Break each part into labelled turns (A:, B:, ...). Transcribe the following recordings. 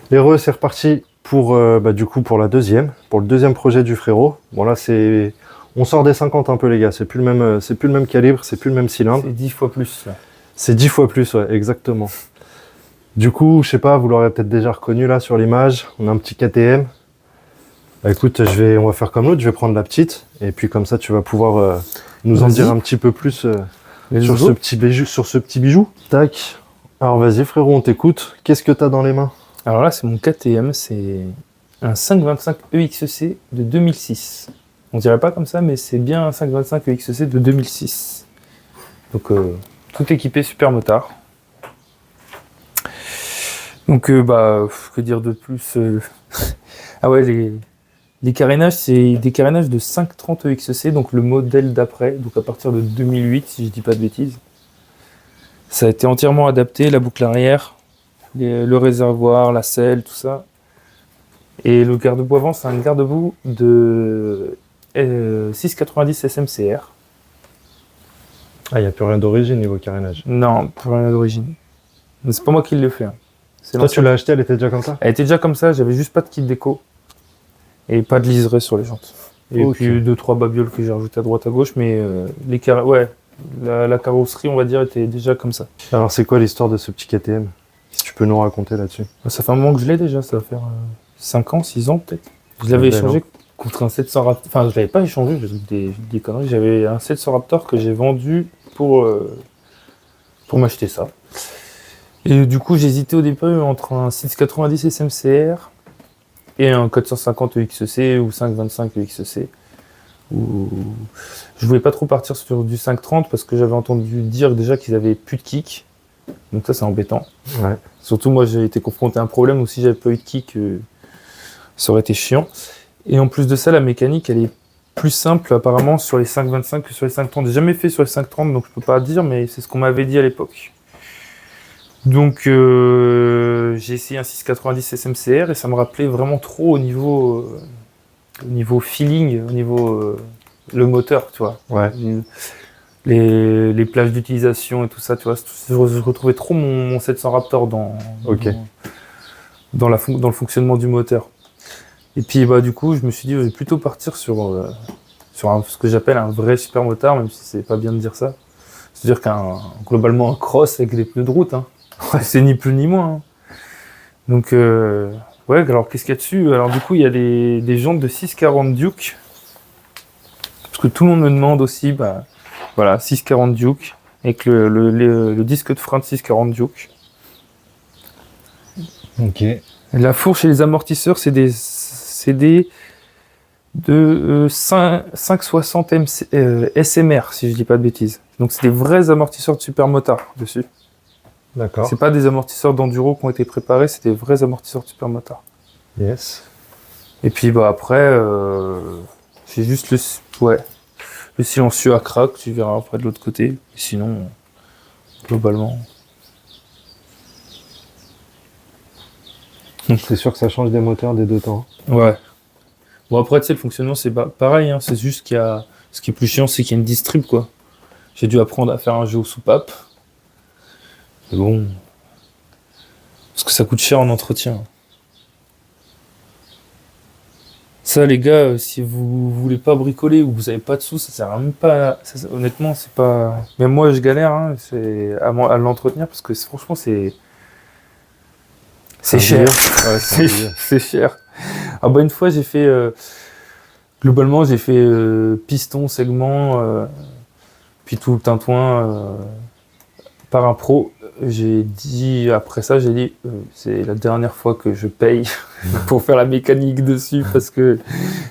A: C'est reparti pour, du coup, pour le deuxième projet du frérot. Bon, là, on sort des 50 un peu, les gars. C'est plus le même calibre, c'est plus le même cylindre.
B: C'est 10 fois plus, là.
A: C'est 10 fois plus, ouais, exactement. Du coup, je sais pas, vous l'aurez peut-être déjà reconnu là sur l'image. On a un petit KTM. Bah, écoute, on va faire comme l'autre. Je vais prendre la petite. Et puis, comme ça, tu vas pouvoir nous en dire un petit peu plus sur ce petit bijou. Tac. Alors, vas-y, frérot, on t'écoute. Qu'est-ce que tu as dans les mains?
B: Alors là, c'est mon KTM, c'est un 525 EXC de 2006. On dirait pas comme ça, mais c'est bien un 525 EXC de 2006. Donc, tout équipé super motard. Donc, que dire de plus Ah ouais, les carénages, c'est des carénages de 530 EXC, donc le modèle d'après, donc à partir de 2008, si je dis pas de bêtises. Ça a été entièrement adapté, la boucle arrière, le réservoir, la selle, tout ça. Et le garde-boue avant, c'est un garde-boue de 690 SMCR.
A: Ah, il n'y a plus rien d'origine niveau carénage.
B: Non, plus rien d'origine. Mais c'est pas moi qui l'ai fait. Hein.
A: Toi, tu l'as acheté, elle était déjà comme ça?
B: Elle était déjà comme ça, j'avais juste pas de kit déco. Et pas de liseré sur les jantes. Et puis 2-3 babioles que j'ai rajoutées à droite à gauche, mais la carrosserie, on va dire, était déjà comme ça.
A: Alors, c'est quoi l'histoire de ce petit KTM? Si tu peux nous raconter là-dessus.
B: Ça fait un moment que je l'ai déjà, ça va faire 5 ans, 6 ans peut-être. Je l'avais échangé contre un 700 Raptor. Enfin, je l'avais pas échangé, je dis des conneries. J'avais un 700 Raptor que j'ai vendu pour m'acheter ça. Et du coup, j'hésitais au départ entre un 690 SMCR et un 450 EXC ou 525 EXC. Je voulais pas trop partir sur du 530 parce que j'avais entendu dire déjà qu'ils avaient plus de kick. Donc ça, c'est embêtant.
A: Ouais.
B: Surtout, moi, j'ai été confronté à un problème où si j'avais pas eu de kick, ça aurait été chiant. Et en plus de ça, la mécanique, elle est plus simple apparemment sur les 525 que sur les 530. J'ai jamais fait sur les 530, donc je peux pas dire, mais c'est ce qu'on m'avait dit à l'époque. Donc j'ai essayé un 690 SMCR et ça me rappelait vraiment trop au niveau feeling, au niveau le moteur, tu vois.
A: Ouais.
B: Les plages d'utilisation et tout ça, tu vois. Je retrouvais trop mon 700 Raptor dans le fonctionnement du moteur. Et puis du coup, je me suis dit, je vais plutôt partir sur ce que j'appelle un vrai super motard, même si c'est pas bien de dire ça. C'est-à-dire globalement un cross avec des pneus de route, hein. Ouais. C'est ni plus ni moins. Hein. Donc, alors qu'est-ce qu'il y a dessus? Alors, du coup, il y a des jantes de 640 Duke. Parce que tout le monde me demande aussi, 640 Duke. Avec le disque de frein de 640 Duke.
A: Ok.
B: Et la fourche et les amortisseurs, c'est des 560 SMR, si je dis pas de bêtises. Donc, c'est des vrais amortisseurs de super motard dessus.
A: D'accord.
B: C'est pas des amortisseurs d'enduro qui ont été préparés, c'est des vrais amortisseurs de super motard.
A: Yes.
B: Et puis après, j'ai juste le silencieux à crack, tu verras après de l'autre côté. Et sinon, globalement.
A: C'est sûr que ça change des moteurs des deux temps.
B: Ouais. Bon après, tu sais, le fonctionnement c'est pareil, hein, c'est juste qu'il y a. Ce qui est plus chiant, c'est qu'il y a une distrib, quoi. J'ai dû apprendre à faire un jeu aux soupapes. Mais bon. Parce que ça coûte cher en entretien. Ça, les gars, si vous voulez pas bricoler ou vous avez pas de sous, ça sert même pas. Honnêtement, c'est pas. Même moi, je galère hein, à l'entretenir parce que franchement, c'est cher.
A: Ouais,
B: c'est cher. Ah une fois, j'ai fait. Globalement, j'ai fait piston, segment, puis tout le tintouin par un pro. Après ça, j'ai dit, c'est la dernière fois que je paye pour faire la mécanique dessus, parce que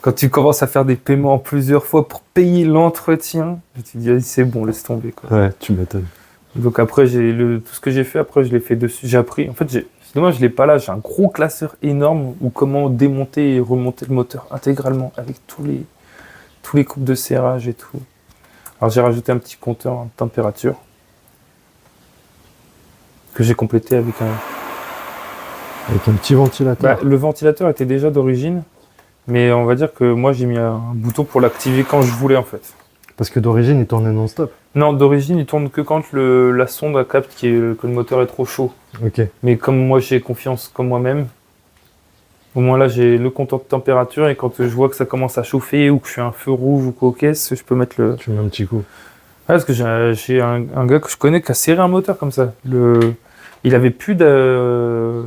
B: quand tu commences à faire des paiements plusieurs fois pour payer l'entretien, tu te dis, c'est bon, laisse tomber, quoi.
A: Ouais, tu m'étonnes.
B: Donc après, tout ce que j'ai fait, après, je l'ai fait dessus. J'ai appris, en fait, c'est dommage, je l'ai pas là, j'ai un gros classeur énorme où comment démonter et remonter le moteur intégralement, avec tous les coupes de serrage et tout. Alors j'ai rajouté un petit compteur de température, que j'ai complété avec un
A: petit ventilateur.
B: Le ventilateur était déjà d'origine, mais on va dire que moi j'ai mis un bouton pour l'activer quand je voulais en fait.
A: Parce que d'origine il tournait non-stop.
B: Non, d'origine il tourne que quand la sonde capte que le moteur est trop chaud.
A: Ok.
B: Mais comme moi j'ai confiance comme moi-même, Au moins là, j'ai le compteur de température et quand je vois que ça commence à chauffer ou que je suis un feu rouge ou quoi aux caisses, je peux mettre le...
A: Tu mets un petit coup.
B: Ouais, parce que j'ai un gars que je connais qui a serré un moteur comme ça. Il avait plus de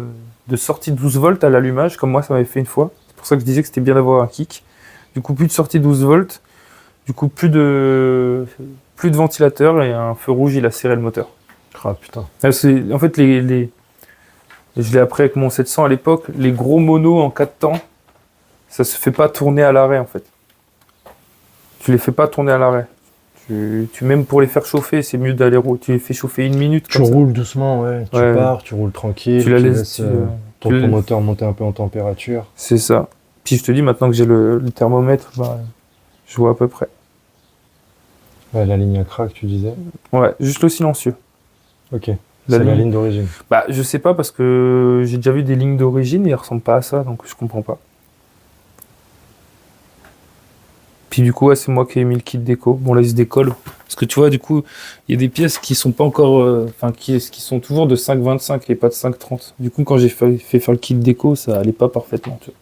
B: sortie 12 volts à l'allumage, comme moi ça m'avait fait une fois. C'est pour ça que je disais que c'était bien d'avoir un kick. Du coup, plus de sortie 12 volts. Du coup, plus de ventilateur et un feu rouge, il a serré le moteur.
A: Ah putain.
B: En fait, je l'ai appris avec mon 700 à l'époque, les gros monos en 4 temps, ça se fait pas tourner à l'arrêt en fait. Tu les fais pas tourner à l'arrêt. Même pour les faire chauffer, c'est mieux d'aller tu les fais chauffer 1 minute.
A: Tu
B: Comme ça.
A: roules doucement, ouais. Tu
B: Ouais.
A: pars, tu roules tranquille.
B: Tu la laisses,
A: laisses
B: tu
A: ton
B: la-
A: moteur monter un peu en température.
B: C'est ça. Puis je te dis, maintenant que j'ai le thermomètre, bah, je vois à peu près.
A: Ouais, la ligne à crack, tu disais.
B: Ouais, juste le silencieux.
A: Ok. C'est la ligne d'origine.
B: Bah, je sais pas parce que j'ai déjà vu des lignes d'origine et elles ressemblent pas à ça, donc je comprends pas. Puis du coup, ouais, c'est moi qui ai mis le kit déco. Bon, là, il se décolle. Parce que tu vois, du coup, il y a des pièces qui sont pas encore... qui sont toujours de 5,25 et pas de 5,30. Du coup, quand j'ai fait faire le kit déco, ça allait pas parfaitement, tu vois.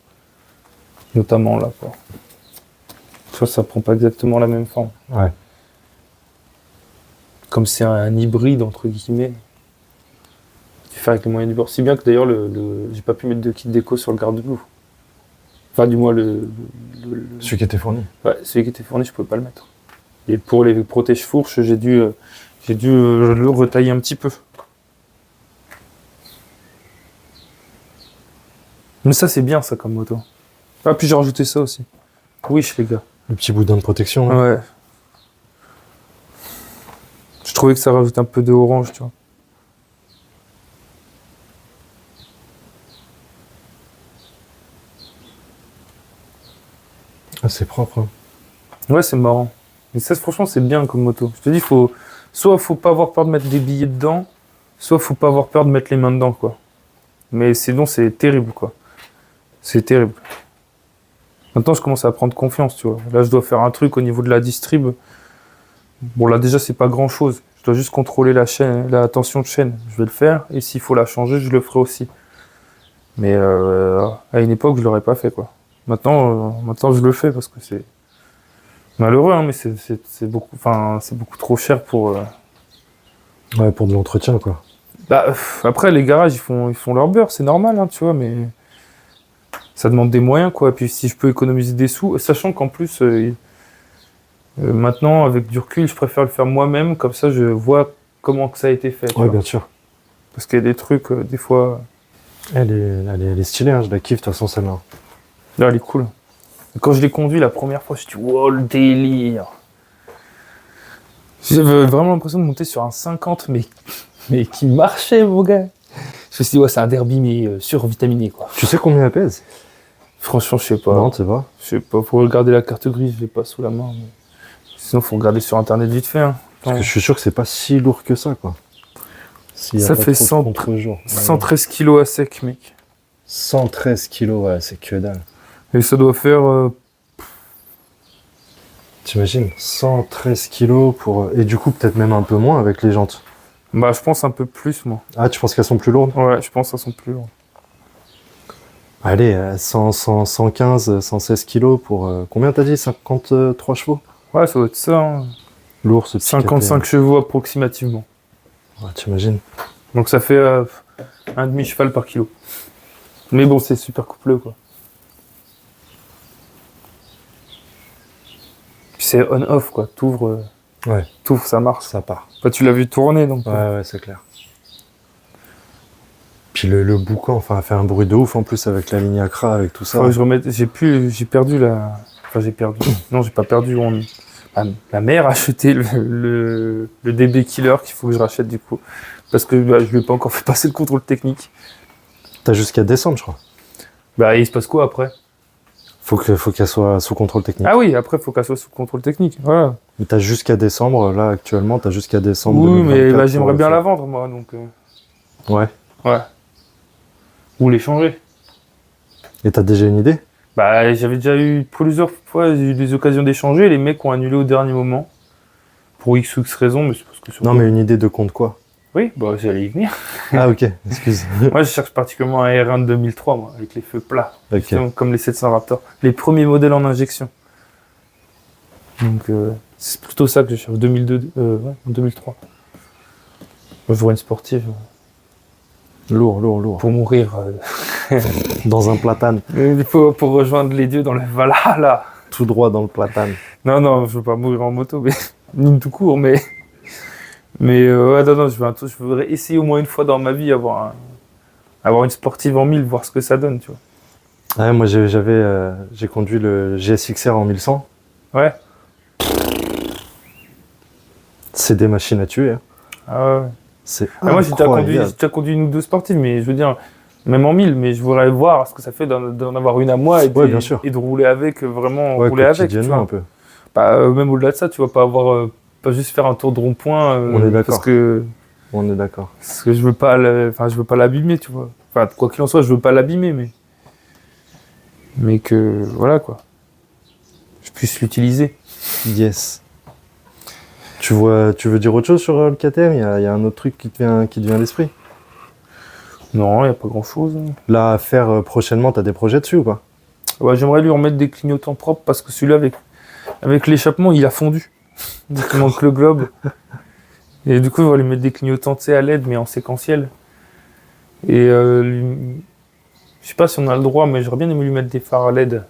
B: Notamment là, quoi. Tu vois, ça prend pas exactement la même forme.
A: Ouais.
B: Comme c'est un hybride, entre guillemets. Tu fais avec les moyens du bord. Si bien que d'ailleurs, j'ai pas pu mettre de kit déco sur le garde-boue. Enfin, du moins,
A: Celui qui était fourni.
B: ouais, celui qui était fourni, je pouvais pas le mettre. Et pour les protège-fourches, j'ai dû le retailler un petit peu. Mais ça, c'est bien, ça, comme moto. Ah, puis j'ai rajouté ça aussi. Oui, les gars.
A: Le petit boudin de protection, là.
B: Ouais. Je trouvais que ça rajoute un peu de orange, tu vois.
A: Ah, c'est propre, hein.
B: Ouais, c'est marrant. Mais ça, franchement, c'est bien comme moto. Je te dis, soit faut pas avoir peur de mettre des billets dedans, soit faut pas avoir peur de mettre les mains dedans, quoi. Mais sinon, c'est terrible, quoi. C'est terrible. Maintenant, je commence à prendre confiance, tu vois. Là, je dois faire un truc au niveau de la distrib. Bon, là, déjà, c'est pas grand-chose. Je dois juste contrôler la chaîne, la tension de chaîne. Je vais le faire. Et s'il faut la changer, je le ferai aussi. Mais à une époque, je l'aurais pas fait, quoi. Maintenant, je le fais parce que c'est malheureux, hein, mais c'est beaucoup, enfin, c'est beaucoup trop cher pour.
A: Ouais, pour de l'entretien, quoi.
B: Bah, après, les garages, ils font leur beurre, c'est normal, hein, tu vois, mais ça demande des moyens, quoi. Puis si je peux économiser des sous, sachant qu'en plus, maintenant, avec du recul, je préfère le faire moi-même, comme ça, je vois comment que ça a été fait. Tu
A: Ouais,
B: vois.
A: bien sûr.
B: Parce qu'il y a des trucs, des fois,
A: Elle est stylée, hein. Je la kiffe, de toute façon, celle-là.
B: là, elle est cool. Et quand je l'ai conduit la première fois, je me suis dit, wow, le délire. J'avais vraiment l'impression de monter sur un 50, mais qui marchait, mon gars. Je me suis dit, ouais, c'est un derby, mais survitaminé, quoi.
A: Tu sais combien elle pèse?
B: Franchement, je sais pas.
A: Non, tu sais pas.
B: Je sais pas, faut regarder la carte grise, je l'ai pas sous la main. Mais... Sinon, faut regarder sur internet vite fait. Hein.
A: Parce que je suis sûr que c'est pas si lourd que ça, quoi. S'il y a
B: Ça
A: pas
B: fait
A: trop de
B: 100
A: contre-jour.
B: 113 kilos à sec, mec.
A: 113 kilos, ouais, c'est que dalle.
B: Et ça doit faire.
A: T'imagines 113 kilos pour... Et du coup, peut-être même un peu moins avec les jantes.
B: Bah, je pense un peu plus, moi.
A: Ah, tu penses qu'elles sont plus lourdes?
B: Ouais, je pense que ça sont plus lourds.
A: Allez, 115, 116 kilos pour... combien t'as dit? 53 chevaux?
B: Ouais, ça doit être ça. Hein.
A: Lourd, ce petit
B: 55 chevaux approximativement.
A: KTM. Ouais, t'imagines?
B: Donc ça fait un demi-cheval par kilo. Mais bon, c'est super coupleux, quoi. Puis c'est on-off, quoi. T'ouvres, ça marche.
A: Ça part.
B: Bah, tu l'as vu tourner, donc.
A: Ouais, c'est clair. Puis le boucan, enfin, a fait un bruit de ouf en plus avec la ligne Accra, avec tout ça.
B: Faudrait que je remette. J'ai perdu la. Enfin, j'ai perdu. Non, j'ai pas perdu. Ma mère a acheté le DB Killer qu'il faut que je rachète du coup. Parce que je lui ai pas encore fait passer le contrôle technique.
A: T'as jusqu'à décembre, je crois.
B: Bah, il se passe quoi après?
A: Faut qu'elle soit sous contrôle technique.
B: Ah oui, après, il faut qu'elle soit sous contrôle technique. Voilà.
A: Mais t'as jusqu'à décembre, là, actuellement, t'as jusqu'à décembre.
B: Oui, mais
A: 2024
B: là, j'aimerais
A: pour
B: bien
A: le
B: la
A: faire.
B: vendre, moi, donc.
A: Ouais.
B: Ouais. Ou l'échanger.
A: Et t'as déjà une idée?
B: Bah, j'avais déjà eu plusieurs fois, j'ai eu des occasions d'échanger. Les mecs ont annulé au dernier moment. Pour X ou X raison, mais c'est parce que sur
A: Non, mais une idée de compte quoi?
B: Oui, bah j'allais y venir.
A: Ah ok, excuse.
B: Moi, je cherche particulièrement un R1 de 2003, moi, avec les feux plats,
A: Ok.
B: justement, comme les 700 Raptor. Les premiers modèles en injection. Donc, c'est plutôt ça que je cherche. 2002, ouais, 2003. Moi, je vois une sportive
A: Lourd.
B: pour mourir.
A: Dans un platane,
B: Il faut pour rejoindre les dieux dans le Valhalla.
A: tout droit dans le platane.
B: Non, je veux pas mourir en moto, mais ni tout court, mais ouais, non, je voudrais essayer au moins une fois dans ma vie avoir une sportive en 1000, voir ce que ça donne, tu vois.
A: Ouais, moi j'ai conduit le GSX-R en 1100.
B: Ouais.
A: C'est des machines à tuer. Hein.
B: Ah ouais.
A: C'est
B: Ah, moi, j'ai
A: incroyable.
B: déjà conduit une ou deux sportives, mais je veux dire, même en 1000, mais je voudrais voir ce que ça fait d'en avoir une à moi
A: Ouais, bien sûr.
B: et de rouler avec, vraiment
A: Ouais,
B: rouler avec, tu
A: quotidiennement
B: vois.
A: un peu.
B: Bah, même au-delà de ça, tu vas pas avoir, pas juste faire un tour de rond-point,
A: On est d'accord.
B: parce que
A: d'accord.
B: je veux pas je veux pas l'abîmer, tu vois. Enfin, quoi qu'il en soit, je veux pas l'abîmer, mais que, voilà, quoi. Je puisse l'utiliser.
A: Yes. Tu veux dire autre chose sur le KTM? Il y a un autre truc qui te vient à l'esprit.
B: Non, il a pas grand-chose.
A: Là, à faire prochainement, t'as des projets dessus ou pas?
B: Ouais, j'aimerais lui remettre des clignotants propres parce que celui-là, avec l'échappement, il a fondu. Donc, il manque le globe. Et du coup, on va lui mettre des clignotants, tu sais, à LED, mais en séquentiel. Et je sais pas si on a le droit, mais j'aurais bien aimé lui mettre des phares à LED.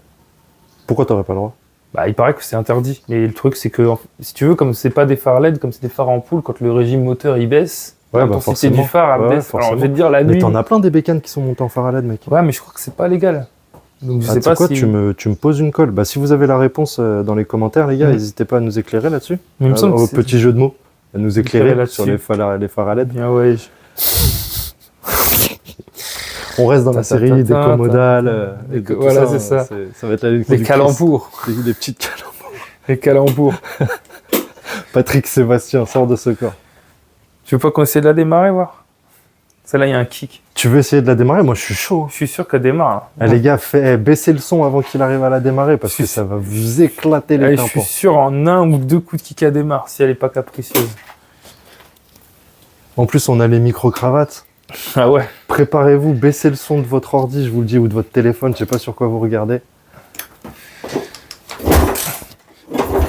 A: Pourquoi t'aurais pas le droit?
B: Bah, il paraît que c'est interdit. Mais le truc, c'est que, si tu veux, comme c'est pas des phares LED, comme c'est des phares en ampoule, quand le régime moteur il baisse,
A: Ouais, bah
B: l'intensité
A: forcément.
B: du phare elle
A: Ouais,
B: baisse. Alors,
A: forcément.
B: je vais te dire, la
A: Mais
B: nuit.
A: t'en as plein des bécanes qui sont montées en phare à LED, mec.
B: Ouais, mais je crois que c'est pas légal. Donc, je
A: Ah,
B: sais
A: tu sais
B: pas
A: quoi,
B: si.
A: tu me poses une colle. Bah, si vous avez la réponse dans les commentaires, les gars,
B: Mhm.
A: n'hésitez pas à nous éclairer là-dessus.
B: Mais il me semble que
A: Au
B: c'est-
A: petit jeu de mots, à nous éclairer
B: Éclairer
A: sur
B: là-dessus.
A: les phares à LED.
B: Bien, ouais.
A: On reste dans la série des commodales. et de tout
B: Voilà,
A: ça,
B: c'est
A: hein.
B: ça.
A: Ça va être la ligne
B: Les
A: conductrice.
B: calembours.
A: Des petites calembours.
B: Les calembours.
A: Patrick Sébastien, sort de ce corps.
B: Tu veux pas qu'on essaie de la démarrer, voir? Celle-là, il y a un kick.
A: Tu veux essayer de la démarrer? Moi, je suis chaud.
B: Je suis sûr qu'elle démarre. Là.
A: Ah, les gars, baissez le son avant qu'il arrive à la démarrer parce que ça va vous éclater les
B: Allez, je suis
A: tympans.
B: sûr en un ou deux coups de kick elle démarre, si elle est pas capricieuse.
A: En plus, on a les micro-cravates.
B: Ah ouais.
A: Préparez-vous, baissez le son de votre ordi, je vous le dis, ou de votre téléphone, je sais pas sur quoi vous regardez.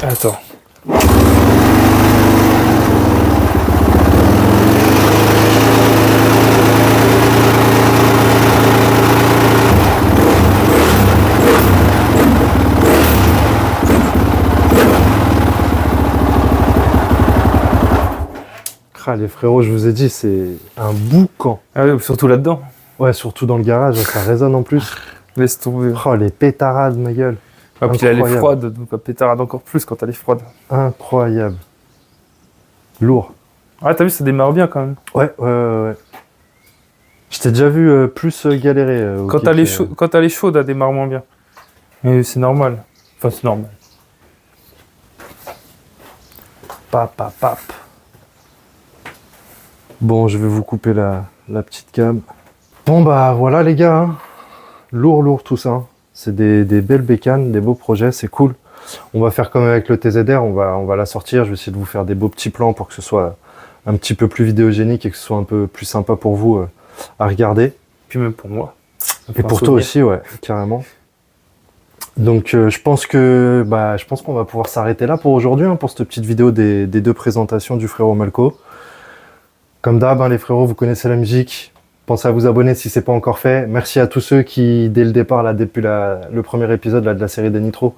B: Attends.
A: Ah, les frérots, je vous ai dit, c'est un boucan.
B: Ah ouais, surtout là-dedans.
A: Ouais, surtout dans le garage, ça résonne en plus.
B: Laisse tomber.
A: Oh, les pétarades, ma gueule.
B: Ah, puis elle est
A: Incroyable.
B: froide, donc elle pétarade encore plus quand elle est froide.
A: Incroyable. Lourd.
B: Ah, t'as vu, ça démarre bien quand même.
A: Ouais. Je t'ai déjà vu plus galérer. Au
B: Quand
A: kick,
B: elle est chaude, elle démarre moins bien. Mais c'est normal. Enfin, c'est normal. Pap.
A: Bon, je vais vous couper la petite cam. Bon, bah voilà les gars. Hein. Lourd tout ça. C'est des belles bécanes, des beaux projets, c'est cool. On va faire comme avec le TZR, on va la sortir. Je vais essayer de vous faire des beaux petits plans pour que ce soit un petit peu plus vidéogénique et que ce soit un peu plus sympa pour vous à regarder.
B: Puis même pour moi.
A: Et pour toi aussi, ouais, carrément. Donc je pense qu'on va pouvoir s'arrêter là pour aujourd'hui, hein, pour cette petite vidéo des deux présentations du frérot Malco. Comme d'hab, hein, les frérots, vous connaissez la musique. Pensez à vous abonner si c'est pas encore fait. Merci à tous ceux qui, dès le départ, là, depuis le premier épisode là, de la série des Nitro,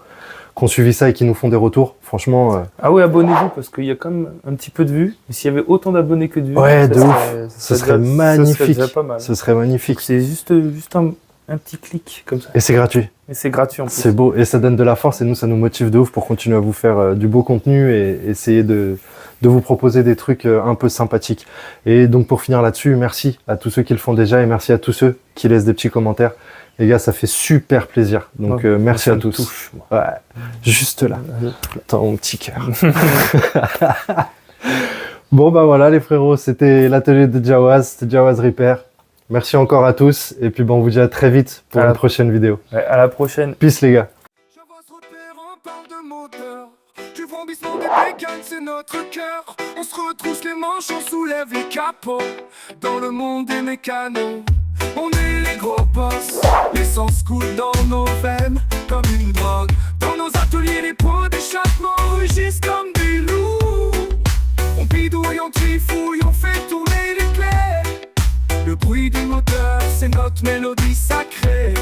A: qui ont suivi ça et qui nous font des retours. Franchement,
B: Ah oui, abonnez-vous parce qu'il y a quand même un petit peu de vues. Et s'il y avait autant d'abonnés que de vues,
A: ouais,
B: ça
A: de
B: serait-
A: ouf.
B: ça
A: Ce serait
B: déjà-
A: magnifique.
B: Ça serait déjà pas mal.
A: Ce serait magnifique.
B: C'est juste un petit clic comme ça.
A: Et c'est gratuit.
B: Et c'est gratuit en plus.
A: C'est beau. Et ça donne de la force et nous, ça nous motive de ouf pour continuer à vous faire du beau contenu et essayer de vous proposer des trucs un peu sympathiques. Et donc, pour finir là-dessus, merci à tous ceux qui le font déjà et merci à tous ceux qui laissent des petits commentaires. Les gars, ça fait super plaisir. Donc,
B: Ouais,
A: merci
B: ça
A: à
B: me
A: tous.
B: touche, moi.
A: Ouais, juste là. Dans mon petit cœur. Bon, bah voilà, les frérots, c'était l'atelier de Jawaz, c'était Jawaz Repair. Merci encore à tous. Et puis, bon, on vous dit à très vite pour
B: À
A: une
B: la-
A: prochaine vidéo.
B: Ouais, à la prochaine.
A: Peace, les gars.
C: Je vois se repérer, on parle de moteur. Tu du vrombissement des bécanes, c'est notre cœur. On se retrousse les manches, on soulève les capots. Dans le monde des mécanos, on est les gros boss. L'essence coule dans nos veines comme une drogue. Dans nos ateliers, les points d'échappement rugissent comme des loups. On bidouille, on trifouille, on fait tourner les clés. Le bruit du moteur, c'est notre mélodie sacrée.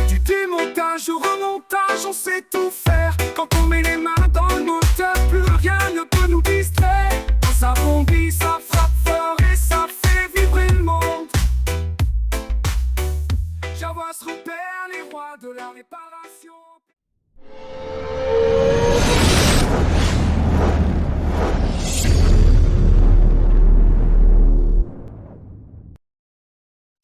C: Du démontage au remontage, on sait tout faire. Quand on met les mains dans le moteur, plus rien ne peut nous distraire. Quand ça bondit, ça frappe fort et ça fait vibrer le monde. Javois repère les rois de la réparation.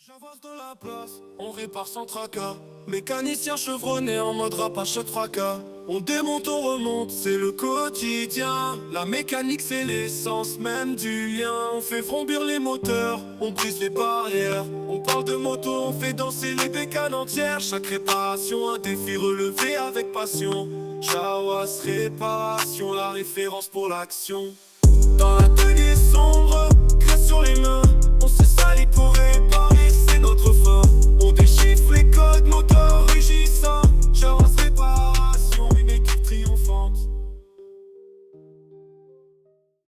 C: J'avance dans la place, on répare sans tracas. Mécanicien chevronné en mode rapache de fracas. On démonte, on remonte, c'est le quotidien. La mécanique c'est l'essence même du lien. On fait vrombir les moteurs, on brise les barrières. On parle de moto, on fait danser les bécanes entières. Chaque réparation un défi relevé avec passion. Jawas Réparation, la référence pour l'action. Dans l'atelier sombre, graisse sur les mains. On s'est sali pour rien.